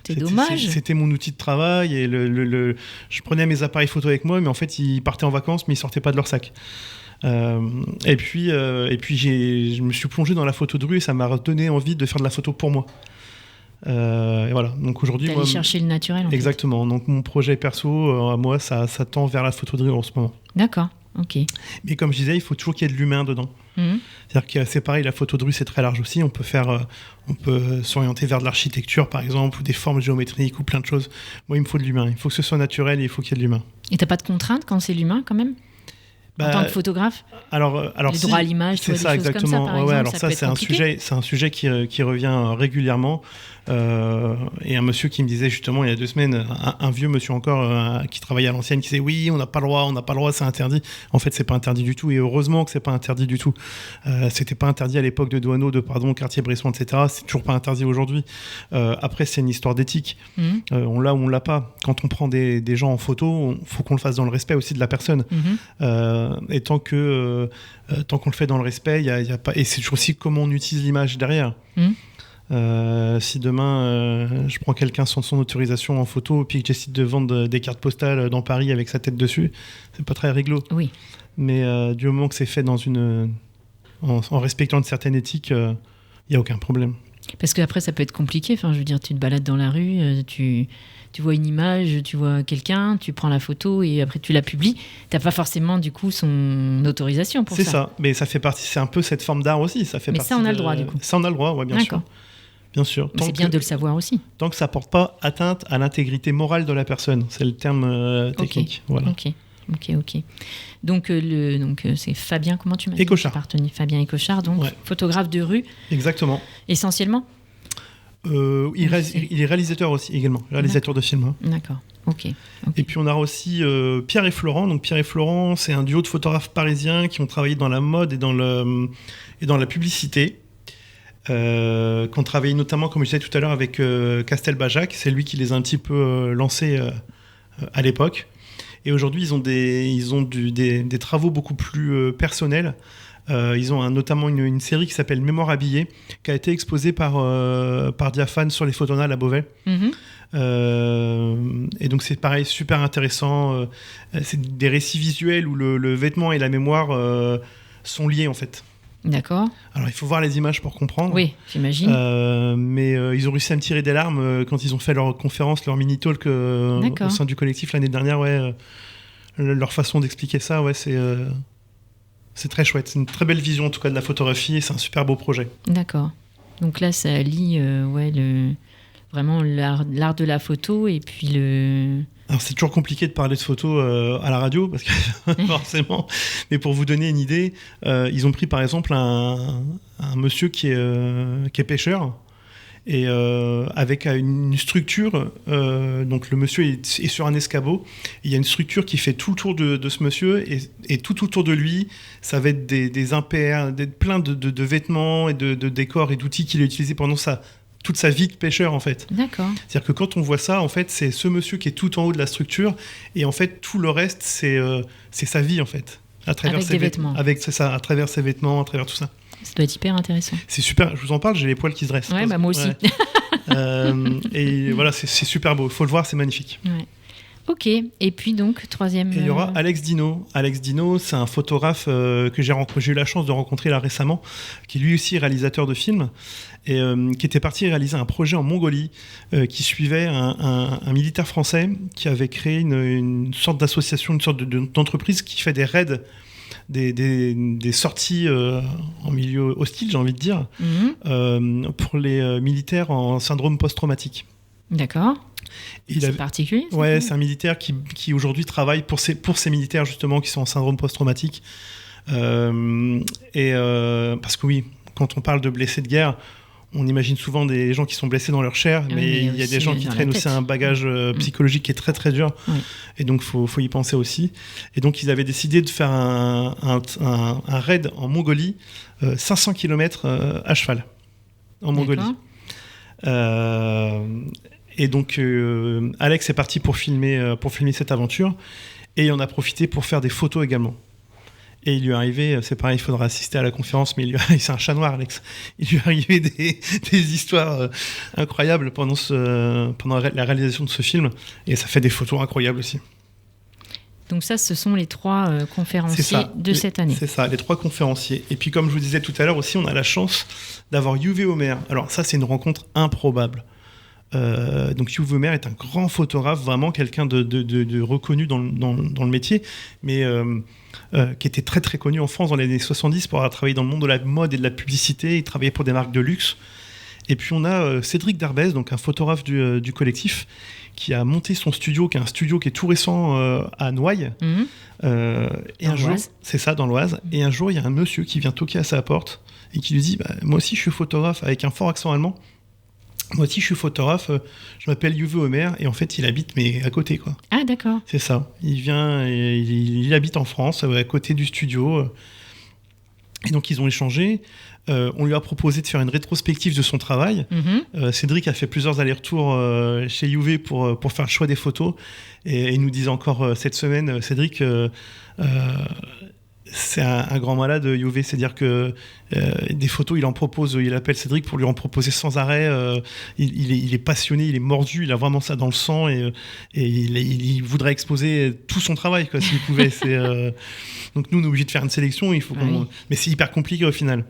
C'est dommage. C'était mon outil de travail et je prenais mes appareils photo avec moi, mais en fait, ils partaient en vacances, mais ils sortaient pas de leur sac. Et puis je me suis plongé dans la photo de rue et ça m'a donné envie de faire de la photo pour moi. Et voilà. Donc aujourd'hui, d'aller chercher le naturel. Exactement. Donc mon projet perso, à moi, ça tend vers la photo de rue en ce moment. D'accord. Ok. Mais comme je disais, il faut toujours qu'il y ait de l'humain dedans. C'est-à-dire que c'est pareil, la photo de rue, c'est très large aussi. On peut s'orienter vers de l'architecture, par exemple, ou des formes géométriques, ou plein de choses. Moi, il me faut de l'humain. Il faut que ce soit naturel et il faut qu'il y ait de l'humain. Et t'as pas de contraintes quand c'est l'humain, quand même ? En tant que photographe, alors les droits à l'image, c'est ça, exactement. Comme ça, par exemple, alors ça c'est un sujet qui revient régulièrement. Et un monsieur qui me disait justement il y a 2 semaines, un vieux monsieur encore qui travaillait à l'ancienne, qui disait oui, on n'a pas le droit, c'est interdit. En fait, c'est pas interdit du tout, et heureusement que c'est pas interdit du tout. C'était pas interdit à l'époque de Doisneau, Cartier-Bresson, etc. C'est toujours pas interdit aujourd'hui. Après, c'est une histoire d'éthique. On l'a ou on l'a pas. Quand on prend des gens en photo, faut qu'on le fasse dans le respect aussi de la personne. Et tant qu'on le fait dans le respect, y a pas. Et c'est toujours aussi comment on utilise l'image derrière. Si demain je prends quelqu'un sans son autorisation en photo, puis que j'essaie de vendre des cartes postales dans Paris avec sa tête dessus, c'est pas très réglo. Oui. Mais du moment que c'est fait en respectant une certaine éthique, il y a aucun problème. Parce qu'après, ça peut être compliqué. Enfin, je veux dire, tu te balades dans la rue, tu vois une image, tu vois quelqu'un, tu prends la photo et après tu la publies. T'as pas forcément du coup son autorisation pour ça. C'est ça, mais ça fait partie. C'est un peu cette forme d'art aussi. Mais ça, on a le droit du coup. Ça, on a le droit, ouais, bien sûr. Bien sûr. C'est bien de le savoir aussi. Tant que ça porte pas atteinte à l'intégrité morale de la personne, c'est le terme technique. Voilà. Ok. Donc c'est Fabien, comment tu m'as dit ? Écochard. Fabien Écochard, donc photographe de rue. Exactement. Essentiellement. Il est réalisateur aussi, également, réalisateur de films. D'accord, ok. Et puis on a aussi Pierre et Florent. Donc Pierre et Florent, c'est un duo de photographes parisiens qui ont travaillé dans la mode et dans la publicité. Qui ont travaillé notamment, comme je disais tout à l'heure, avec Castelbajac. C'est lui qui les a un petit peu lancés à l'époque. Et aujourd'hui, ils ont des travaux beaucoup plus personnels. Ils ont notamment une série qui s'appelle Mémoire habillée, qui a été exposée par Diaphane sur les Photonales à Beauvais. Et donc c'est pareil, super intéressant. C'est des récits visuels où le vêtement et la mémoire sont liés en fait. D'accord. Alors il faut voir les images pour comprendre. Oui, j'imagine. Mais ils ont réussi à me tirer des larmes quand ils ont fait leur conférence, leur mini-talk au sein du collectif l'année dernière. Leur façon d'expliquer ça, c'est très chouette. C'est une très belle vision en tout cas de la photographie et c'est un super beau projet. D'accord. Donc là, ça allie vraiment l'art de la photo et puis le... Alors c'est toujours compliqué de parler de photo à la radio parce que forcément, mais pour vous donner une idée, ils ont pris par exemple un monsieur qui est pêcheur et avec une structure, donc le monsieur est sur un escabeau, il y a une structure qui fait tout le tour de ce monsieur et tout autour de lui, ça va être des impairs, plein de vêtements et de décors et d'outils qu'il a utilisés pendant toute sa vie de pêcheur en fait. D'accord. C'est-à-dire que quand on voit ça, en fait, c'est ce monsieur qui est tout en haut de la structure et en fait tout le reste c'est sa vie en fait. À travers avec ses vêtements. C'est ça, à travers ses vêtements, à travers tout ça. Ça doit être hyper intéressant. C'est super, je vous en parle, j'ai les poils qui se dressent. Ouais, moi aussi. Et voilà, c'est super beau, il faut le voir, c'est magnifique. Ouais. Ok, et puis donc, troisième... Et il y aura Alex Dino. Alex Dino, c'est un photographe que j'ai eu la chance de rencontrer là récemment, qui lui aussi est réalisateur de films, et qui était parti réaliser un projet en Mongolie, qui suivait un militaire français qui avait créé une sorte d'association, une sorte d'entreprise qui fait des raids des sorties en milieu hostile, j'ai envie de dire, pour les militaires en syndrome post-traumatique. D'accord. C'est particulier. Ouais, c'est un militaire qui aujourd'hui travaille pour ces militaires justement qui sont en syndrome post-traumatique. Parce que oui, quand on parle de blessés de guerre, on imagine souvent des gens qui sont blessés dans leur chair, mais il y a des gens qui traînent aussi un bagage psychologique qui est très très dur. Oui. Et donc faut y penser aussi. Et donc ils avaient décidé de faire un raid en Mongolie, 500 km à cheval en Mongolie. Et donc Alex est parti pour filmer cette aventure, et il en a profité pour faire des photos également. Et il lui est arrivé, c'est pareil, il faudra assister à la conférence, mais c'est un chat noir, Alex. Il lui est arrivé des histoires incroyables pendant la réalisation de ce film, et ça fait des photos incroyables aussi. Donc ça, ce sont les 3 conférenciers cette année. C'est ça, les 3 conférenciers. Et puis comme je vous disais tout à l'heure aussi, on a la chance d'avoir Uwe Omer. Alors ça, c'est une rencontre improbable. Donc Uwe Omer est un grand photographe, vraiment quelqu'un de reconnu dans le métier, mais qui était très très connu en France dans les années 70 pour avoir travaillé dans le monde de la mode et de la publicité. Il travaillait pour des marques de luxe. Et puis on a Cédric Derbez, donc un photographe du collectif, qui a monté son studio, qui est un studio qui est tout récent à Noailles. Et un jour, c'est ça, dans l'Oise. Et un jour, il y a un monsieur qui vient toquer à sa porte et qui lui dit moi aussi je suis photographe, avec un fort accent allemand. Moi aussi, je suis photographe, je m'appelle Uwe Omer, et en fait, il habite, mais à côté, quoi. Ah, d'accord. C'est ça. Il vient, et il habite en France, à côté du studio. Et donc, ils ont échangé. On lui a proposé de faire une rétrospective de son travail. Cédric a fait plusieurs allers-retours chez Uwe pour faire le choix des photos. Et il nous disait encore cette semaine, Cédric... c'est un grand malade, Uwe, c'est-à-dire que des photos, il appelle Cédric pour lui en proposer sans arrêt. Il est passionné, il est mordu, il a vraiment ça dans le sang, et il voudrait exposer tout son travail, quoi, s'il pouvait. Donc nous, on est obligé de faire une sélection, mais c'est hyper compliqué au final.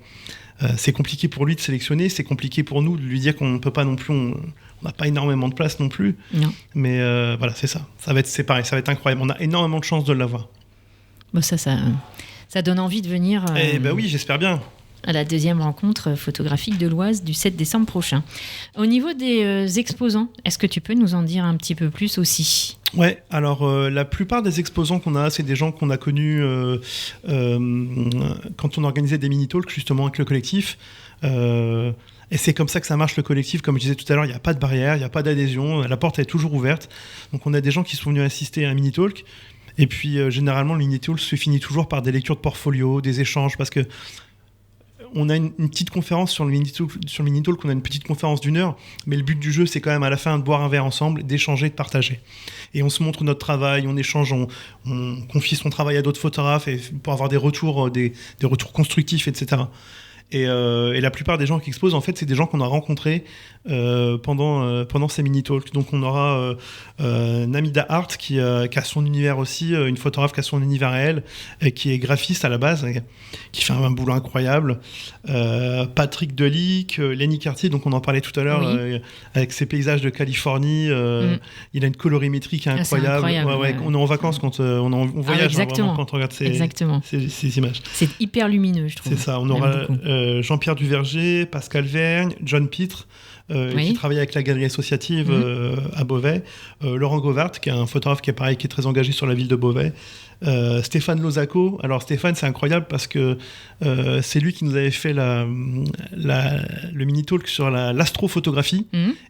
C'est compliqué pour lui de sélectionner, c'est compliqué pour nous de lui dire qu'on ne peut pas non plus, on n'a pas énormément de place non plus. Non. Mais voilà, c'est ça. C'est pareil, ça va être incroyable. On a énormément de chance de l'avoir. Bon, ça donne envie de venir oui, j'espère bien. À la 2e rencontre photographique de l'Oise du 7 décembre prochain. Au niveau des exposants, est-ce que tu peux nous en dire un petit peu plus aussi ? Ouais, alors la plupart des exposants qu'on a, c'est des gens qu'on a connus quand on organisait des mini-talks justement avec le collectif. Et c'est comme ça que ça marche, le collectif. Comme je disais tout à l'heure, il n'y a pas de barrière, il n'y a pas d'adhésion, la porte est toujours ouverte. Donc on a des gens qui sont venus assister à un mini-talk. Et puis, généralement, le mini-talk se finit toujours par des lectures de portfolio, des échanges, parce que on a une petite conférence sur le mini-talk, on a une petite conférence d'1 heure, mais le but du jeu, c'est quand même à la fin de boire un verre ensemble, d'échanger, de partager. Et on se montre notre travail, on échange, on confie son travail à d'autres photographes pour avoir des retours constructifs, etc. Et la plupart des gens qui exposent, en fait, c'est des gens qu'on a rencontrés pendant ces mini-talks. Donc on aura Namida Hart qui a son univers aussi, une photographe qui a son univers à elle, et qui est graphiste à la base, qui fait un boulot incroyable. Patrick Delic, Lenny Cartier, donc on en parlait tout à l'heure, avec ses paysages de Californie. Il a une colorimétrie qui est incroyable. On est en vacances quand on voyage, vraiment, quand on regarde ces images. C'est hyper lumineux, je trouve. C'est ça. On aura Jean-Pierre Duverger, Pascal Vergne, John Pitre, qui travaille avec la galerie associative à Beauvais, Laurent Govart, qui est un photographe qui est très engagé sur la ville de Beauvais, Stéphane Lozaco. Alors Stéphane, c'est incroyable parce que c'est lui qui nous avait fait le mini-talk sur l'astrophotographie,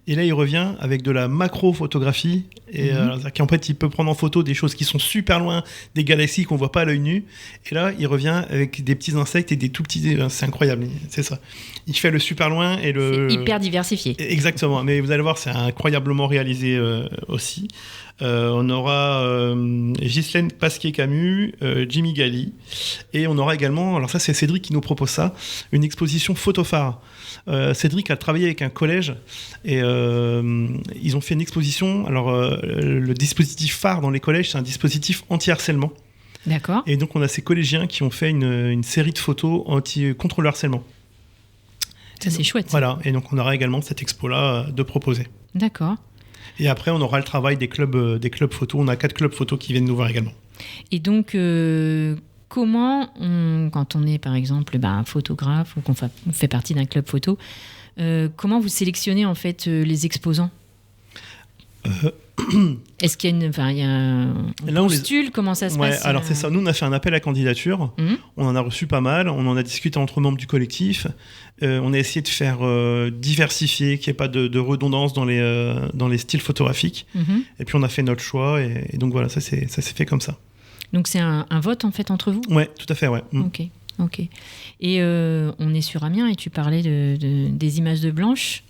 et là il revient avec de la macro-photographie, et en fait il peut prendre en photo des choses qui sont super loin, des galaxies qu'on voit pas à l'œil nu, et là il revient avec des petits insectes et des tout petits, c'est incroyable, c'est ça. Il fait le super loin et c'est hyper diversifié. Exactement, mais vous allez voir, c'est incroyablement réalisé aussi. On aura Ghislaine Pasquier-Camus, Jimmy Galli, et on aura également, alors ça c'est Cédric qui nous propose ça, une exposition photophare. Cédric a travaillé avec un collège et ils ont fait une exposition. Alors le dispositif phare dans les collèges, c'est un dispositif anti-harcèlement. D'accord. Et donc on a ces collégiens qui ont fait une série de photos contre le harcèlement. Ça c'est chouette. Voilà, et donc on aura également cette expo-là de proposer. D'accord. Et après, on aura le travail des clubs photo. On a 4 clubs photo qui viennent nous voir également. Et donc, comment, quand on est par exemple photographe ou qu'on fait partie d'un club photo, comment vous sélectionnez en fait les exposants ? Est-ce qu'il y a un postule ? Comment ça se passe ? Alors c'est ça. Nous, on a fait un appel à candidature. On en a reçu pas mal. On en a discuté entre membres du collectif. On a essayé de faire diversifier, qu'il n'y ait pas de redondance dans les styles photographiques. Et puis on a fait notre choix. Et donc voilà, ça s'est fait comme ça. Donc c'est un vote en fait entre vous ? Ouais, tout à fait, ouais. Ok. Et on est sur Amiens et tu parlais des images de Blanche.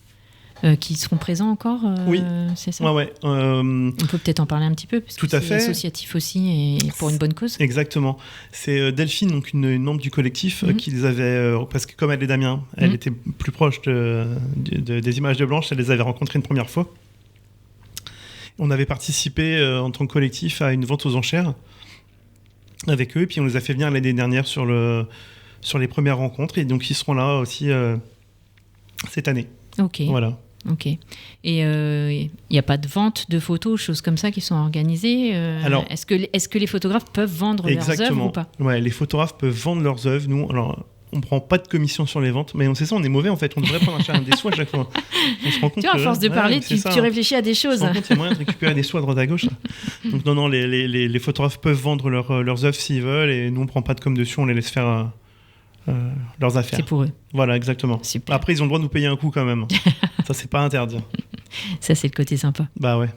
Qui seront présents encore, oui. C'est ça ? Ouais. On peut peut-être en parler un petit peu, parce tout que à c'est fait. associatif aussi et pour une bonne cause. Exactement. C'est Delphine, donc une membre du collectif, qui les avait, parce que comme elle est d'Amiens, elle était plus proche des images de Blanche, elle les avait rencontrées une première fois. On avait participé en tant que collectif à une vente aux enchères avec eux, et puis on les a fait venir l'année dernière sur les premières rencontres, et donc ils seront là aussi cette année. Ok. Voilà. Ok. Et il n'y a pas de vente de photos, choses comme ça qui sont organisées. Alors, est-ce que les photographes peuvent vendre leurs œuvres ou pas ? Ouais, les photographes peuvent vendre leurs œuvres. Nous, alors, on prend pas de commission sur les ventes, mais on sait ça, on est mauvais en fait. On devrait prendre des soins à chaque fois. On se rend compte. Tu vois, à force de parler, tu réfléchis à des choses. On se rend compte qu'il y a moyen de récupérer des soins à droite à gauche. Donc non, les photographes peuvent vendre leurs œuvres s'ils veulent, et nous on prend pas de com dessus, on les laisse faire leurs affaires. C'est pour eux. Voilà, exactement. Super. Après, ils ont le droit de nous payer un coup quand même. Ça, c'est pas interdit. Ça, c'est le côté sympa. Bah ouais.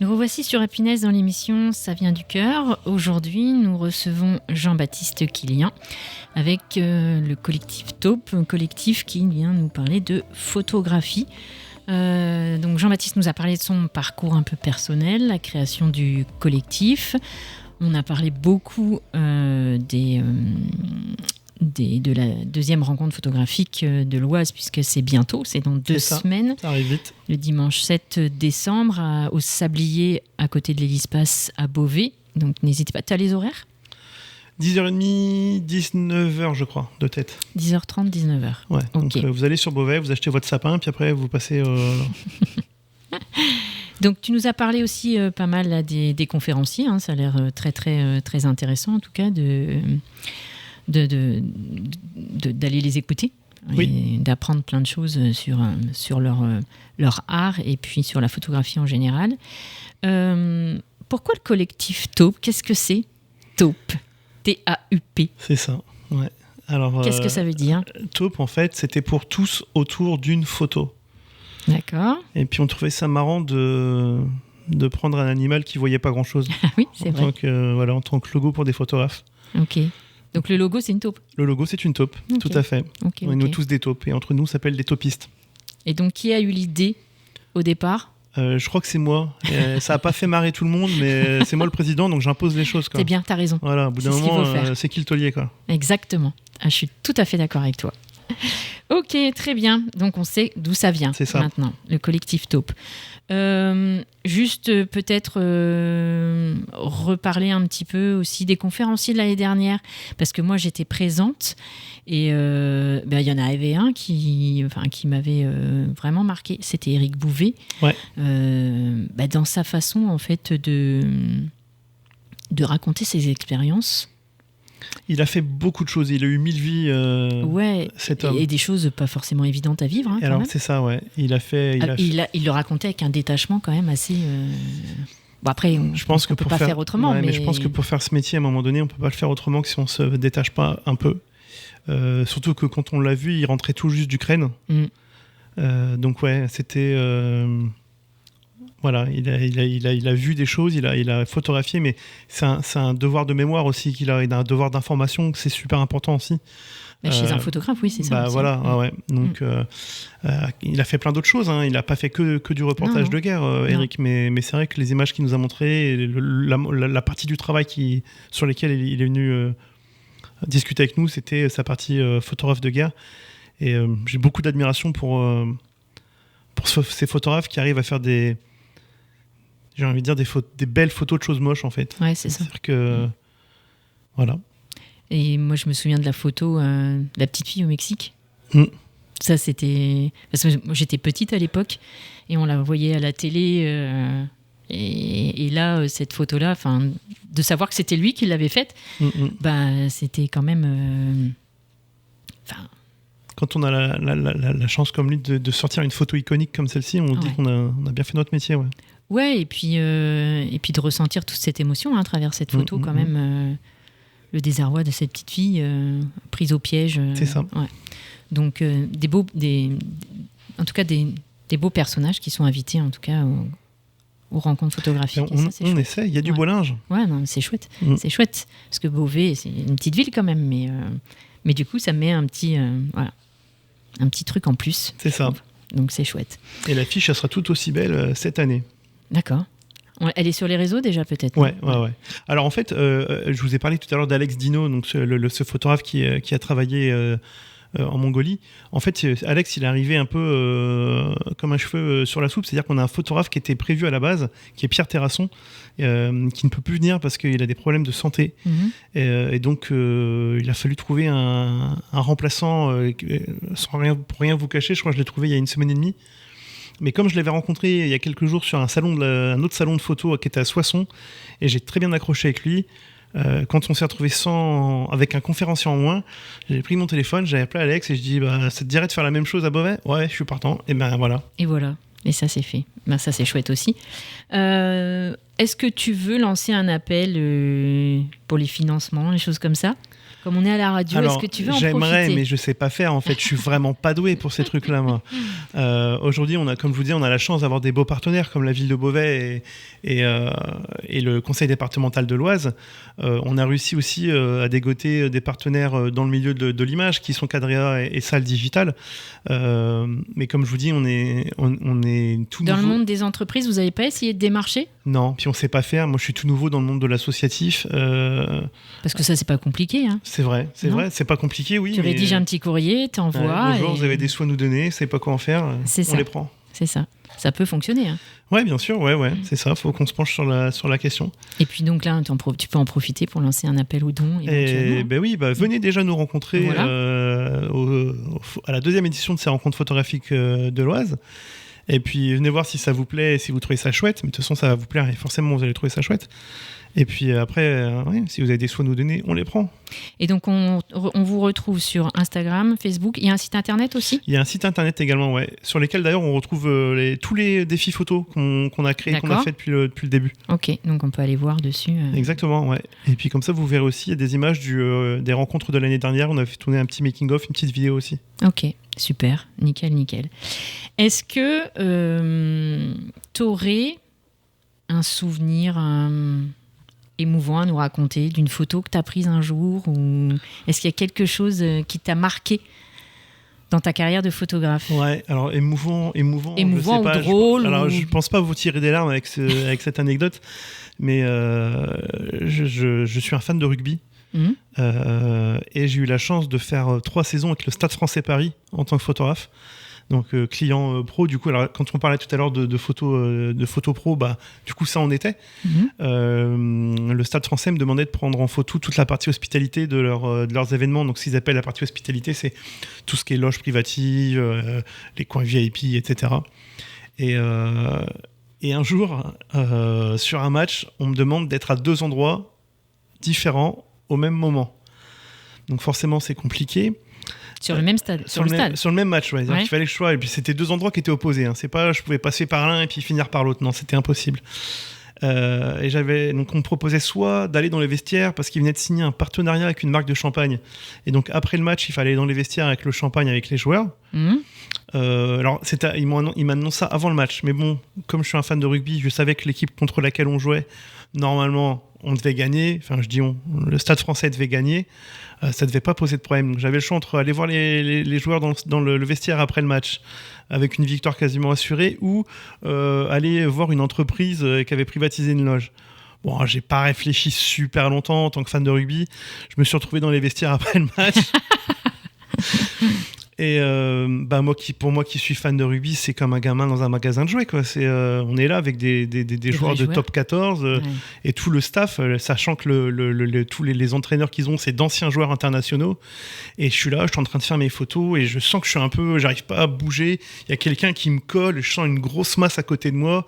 Nous revoici sur Happiness dans l'émission Ça vient du cœur. Aujourd'hui, nous recevons Jean-Baptiste Quillian avec le collectif Taupe, un collectif qui vient nous parler de photographie. Donc Jean-Baptiste nous a parlé de son parcours un peu personnel, la création du collectif. On a parlé beaucoup de la deuxième rencontre photographique de l'Oise, puisque c'est bientôt, c'est dans 2 semaines. Ça arrive vite. Le dimanche 7 décembre, au Sablier, à côté de l'Hélice-Passe à Beauvais. Donc n'hésitez pas. Tu as les horaires ? 10h30, 19h, je crois, de tête. 10h30, 19h. Ouais, okay. Donc vous allez sur Beauvais, vous achetez votre sapin, puis après vous passez... Donc tu nous as parlé aussi pas mal là, des conférenciers, hein, ça a l'air très, très, très intéressant en tout cas d'aller les écouter. Oui. Et d'apprendre plein de choses sur leur art et puis sur la photographie en général. Pourquoi le collectif Taupe ? Qu'est-ce que c'est Taupe ? T-A-U-P. C'est ça, ouais. Alors, qu'est-ce que ça veut dire ? Taupe, en fait, c'était pour tous autour d'une photo. D'accord. Et puis on trouvait ça marrant de prendre un animal qui ne voyait pas grand-chose. Oui, c'est vrai. En tant que logo pour des photographes. Ok. Donc le logo, c'est une taupe ? Le logo, c'est une taupe, okay. Tout à fait. Okay, on est nous tous des taupes, et entre nous, on s'appelle des taupistes. Et donc, qui a eu l'idée au départ ? Je crois que c'est moi. Ça n'a pas fait marrer tout le monde, mais c'est moi le président, donc j'impose les choses. Quoi. C'est bien, t'as raison. Voilà, au bout d'un moment, c'est qui le taulier, quoi. Exactement. Je suis tout à fait d'accord avec toi. Ok, très bien. Donc on sait d'où ça vient maintenant, le collectif Taupe. Juste peut-être reparler un petit peu aussi des conférenciers de l'année dernière, parce que moi j'étais présente et y en avait un qui m'avait vraiment marqué, c'était Éric Bouvet. Ouais. Dans sa façon en fait de raconter ses expériences. Il a fait beaucoup de choses, il a eu 1000 vies, cet homme. Et des choses pas forcément évidentes à vivre. Alors c'est ça, ouais. Il le racontait avec un détachement quand même assez... Bon, après, je pense qu'on ne peut pas faire autrement. Ouais, mais je pense que pour faire ce métier, à un moment donné, on ne peut pas le faire autrement que si on ne se détache pas un peu. Surtout que quand on l'a vu, il rentrait tout juste d'Ukraine. Donc ouais, c'était... Voilà, il a vu des choses, il a photographié, mais c'est un devoir de mémoire aussi qu'il a, il a un devoir d'information, c'est super important aussi. Chez un photographe, oui, c'est ça. Voilà, ouais. Donc, il a fait plein d'autres choses. Hein. Il n'a pas fait que du reportage de guerre, Éric, mais c'est vrai que les images qu'il nous a montrées, et la partie du travail sur lesquelles il est venu discuter avec nous, c'était sa partie photographe de guerre. Et j'ai beaucoup d'admiration pour ces photographes qui arrivent à faire j'ai envie de dire des belles photos de choses moches, en fait. Ouais, c'est ça. C'est-à-dire que... Voilà. Et moi, je me souviens de la photo de la petite fille au Mexique. Ça, c'était... Parce que moi, j'étais petite à l'époque, et on la voyait à la télé Et là, cette photo-là, de savoir que c'était lui qui l'avait faite, c'était quand même... Quand on a la chance comme lui de sortir une photo iconique comme celle-ci, on dit qu'on a bien fait notre métier. Ouais. Ouais, et puis de ressentir toute cette émotion à travers cette photo, quand même, le désarroi de cette petite fille prise au piège. C'est ça. Ouais. Donc, en tout cas, des beaux personnages qui sont invités, en tout cas, aux rencontres photographiques. On essaie, il y a du beau linge. Ouais, non, c'est chouette. C'est chouette. Parce que Beauvais, c'est une petite ville quand même, mais du coup, ça met un petit truc en plus. C'est ça. Donc, c'est chouette. Et l'affiche, elle sera tout aussi belle cette année. D'accord. Elle est sur les réseaux déjà, peut-être? Ouais. Alors, en fait, je vous ai parlé tout à l'heure d'Alex Dino, donc ce photographe qui a travaillé en Mongolie. En fait, Alex, il est arrivé un peu comme un cheveu sur la soupe. C'est-à-dire qu'on a un photographe qui était prévu à la base, qui est Pierre Terrasson, qui ne peut plus venir parce qu'il a des problèmes de santé. Et donc, il a fallu trouver un remplaçant pour rien vous cacher. Je crois que je l'ai trouvé il y a 1 semaine et demie. Mais comme je l'avais rencontré il y a quelques jours sur un autre salon de photo qui était à Soissons, et j'ai très bien accroché avec lui, quand on s'est retrouvé avec un conférencier en moins, j'ai pris mon téléphone, j'ai appelé Alex et je dis ça te dirait de faire la même chose à Beauvais? Ouais, je suis partant. Et voilà. Et voilà. Et ça, c'est fait. Ça, c'est chouette aussi. Est-ce que tu veux lancer un appel pour les financements, les choses comme ça? Comme on est à la radio, est-ce que tu veux en profiter? J'aimerais, mais je ne sais pas faire. En fait, je suis vraiment pas doué pour ces trucs-là, moi. Aujourd'hui, comme je vous dis, on a la chance d'avoir des beaux partenaires comme la ville de Beauvais et le conseil départemental de l'Oise. On a réussi aussi à dégoter des partenaires dans le milieu de l'image qui sont Cadrea et Salle Digital. Mais comme je vous dis, on est tout nouveau. Dans le monde des entreprises, vous n'avez pas essayé de démarcher? Non, puis on ne sait pas faire. Moi, je suis tout nouveau dans le monde de l'associatif. Parce que ça, c'est pas compliqué, hein. C'est vrai, c'est pas compliqué, oui. Tu rédiges un petit courrier, t'envoies. Bonjour, vous avez des sous à nous donner, c'est pas quoi en faire, on les prend. C'est ça. Ça peut fonctionner. Hein. Ouais, bien sûr, c'est ça. Faut qu'on se penche sur la question. Et puis donc là, tu peux en profiter pour lancer un appel aux dons. Venez déjà nous rencontrer à la 2e édition de ces rencontres photographiques de l'Oise. Et puis venez voir si ça vous plaît, si vous trouvez ça chouette. Mais de toute façon, ça va vous plaire et forcément, vous allez trouver ça chouette. Et puis après, si vous avez des sous à nous donner, on les prend. Et donc, on vous retrouve sur Instagram, Facebook. Il y a un site internet aussi? Il y a un site internet également, ouais, sur lesquels d'ailleurs on retrouve tous les défis photos qu'on a créés, qu'on a fait depuis le début. Ok, donc on peut aller voir dessus. Exactement, ouais. Et puis comme ça, vous verrez aussi, il y a des images des rencontres de l'année dernière. On a fait tourner un petit making-of, une petite vidéo aussi. Ok, super, nickel. Est-ce que tu aurais un souvenir émouvant à nous raconter d'une photo que tu as prise un jour, ou est-ce qu'il y a quelque chose qui t'a marqué dans ta carrière de photographe? Ouais, alors émouvant je sais pas, ou drôle. Je pense pas vous tirer des larmes avec cette anecdote, mais je suis un fan de rugby. Et j'ai eu la chance de faire 3 saisons avec le Stade Français Paris en tant que photographe. Donc client pro, du coup, alors, quand on parlait tout à l'heure de photo pro, du coup ça en était. Le Stade Français me demandait de prendre en photo toute la partie hospitalité de leurs événements. Donc ce qu'ils appellent la partie hospitalité, c'est tout ce qui est loge privative, les coins VIP, etc. Et un jour, sur un match, on me demande d'être à 2 endroits différents au même moment. Donc forcément, c'est compliqué. Sur le même stade, sur le même match, ouais. Il fallait que je sois. Et puis c'était 2 endroits qui étaient opposés. C'est pas, je pouvais passer par l'un et puis finir par l'autre. Non, c'était impossible. Et donc on me proposait soit d'aller dans les vestiaires parce qu'il venait de signer un partenariat avec une marque de champagne. Et donc après le match, il fallait aller dans les vestiaires avec le champagne avec les joueurs. Alors ils m'ont annoncé ça avant le match. Mais bon, comme je suis un fan de rugby, je savais que l'équipe contre laquelle on jouait, normalement, on devait gagner. Enfin, je dis le Stade Français devait gagner. Ça devait pas poser de problème. Donc, j'avais le choix entre aller voir les joueurs dans le vestiaire après le match avec une victoire quasiment assurée ou aller voir une entreprise qui avait privatisé une loge. Bon, j'ai pas réfléchi super longtemps en tant que fan de rugby. Je me suis retrouvé dans les vestiaires après le match. Et pour moi qui suis fan de rugby, c'est comme un gamin dans un magasin de jouets, quoi. On est là avec des joueurs de top 14 et tout le staff, sachant que tous les entraîneurs qu'ils ont, c'est d'anciens joueurs internationaux. Et je suis là, je suis en train de faire mes photos et je sens que j'arrive pas à bouger. Il y a quelqu'un qui me colle, je sens une grosse masse à côté de moi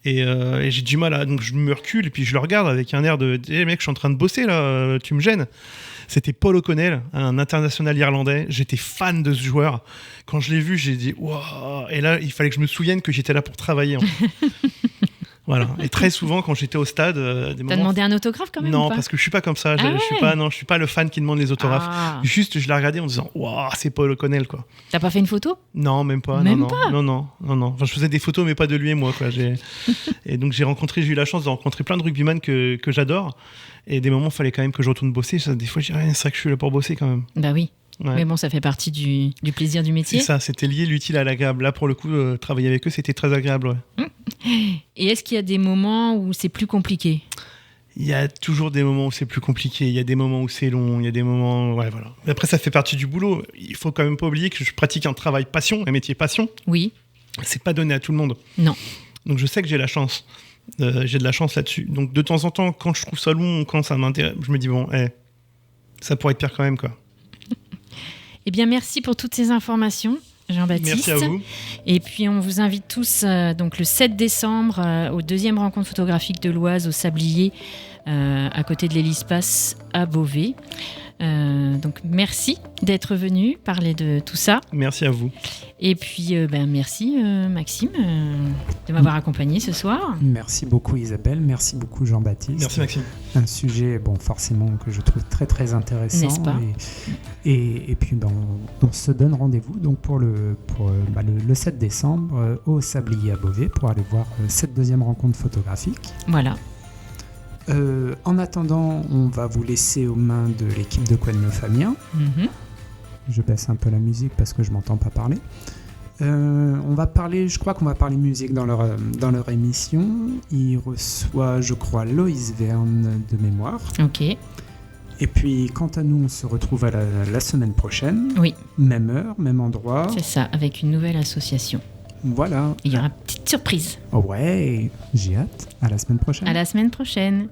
et j'ai du mal donc je me recule et puis je le regarde avec un air de hey, mec, je suis en train de bosser là, tu me gênes. C'était Paul O'Connell, un international irlandais. J'étais fan de ce joueur. Quand je l'ai vu, j'ai dit waouh. Et là, il fallait que je me souvienne que j'étais là pour travailler. En fait. Voilà. Et très souvent, quand j'étais au stade, T'as demandé un autographe quand même? Non, ou pas? parce que je suis pas comme ça. Je suis pas le fan qui demande les autographes. Juste, je l'ai regardé en disant waouh, c'est Paul O'Connell, quoi. T'as pas fait une photo? Non, même pas. Même non. pas. Non. Enfin, je faisais des photos, mais pas de lui et moi, quoi. Et donc j'ai eu la chance de rencontrer plein de rugbyman que j'adore. Et des moments, il fallait quand même que je retourne bosser. Des fois, je dis c'est vrai que je suis là pour bosser quand même. Bah oui. Ouais. Mais bon, ça fait partie du plaisir du métier. C'est ça, c'était lié l'utile à l'agréable. Là, pour le coup, travailler avec eux, c'était très agréable. Ouais. Et est-ce qu'il y a des moments où c'est plus compliqué? Il y a toujours des moments où c'est plus compliqué. Il y a des moments où c'est long. Il y a des moments. Ouais, voilà. Mais après, ça fait partie du boulot. Il faut quand même pas oublier que je pratique un travail passion, un métier passion. Oui. C'est pas donné à tout le monde. Non. Donc, je sais que j'ai la chance. J'ai de la chance là-dessus. Donc, de temps en temps, quand je trouve ça long, quand ça m'intéresse, je me dis ça pourrait être pire quand même, quoi. Eh bien, merci pour toutes ces informations, Jean-Baptiste. Merci à vous. Et puis, on vous invite tous donc le 7 décembre aux 2e rencontre photographique de l'Oise au Sablier, à côté de l'Hélice-Passe à Beauvais. Donc, merci d'être venu parler de tout ça. Merci à vous. Et puis, merci Maxime de m'avoir accompagné ce soir. Merci beaucoup Isabelle, merci beaucoup Jean-Baptiste. Merci Maxime. Un sujet, forcément, que je trouve très très intéressant. N'est-ce pas? Et puis, on se donne rendez-vous donc pour le 7 décembre au Sablier à Beauvais pour aller voir cette 2e rencontre photographique. Voilà. En attendant, on va vous laisser aux mains de l'équipe de Quoi de Neuf Amiens. Je baisse un peu la musique parce que je m'entends pas parler. Je crois qu'on va parler musique dans leur émission. Il reçoit, je crois, Loïs Verne de mémoire. Ok. Et puis, quant à nous, on se retrouve à la semaine prochaine. Oui. Même heure, même endroit. C'est ça, avec une nouvelle association. Voilà. Il y aura une petite surprise. Ouais, j'ai hâte. À la semaine prochaine. À la semaine prochaine.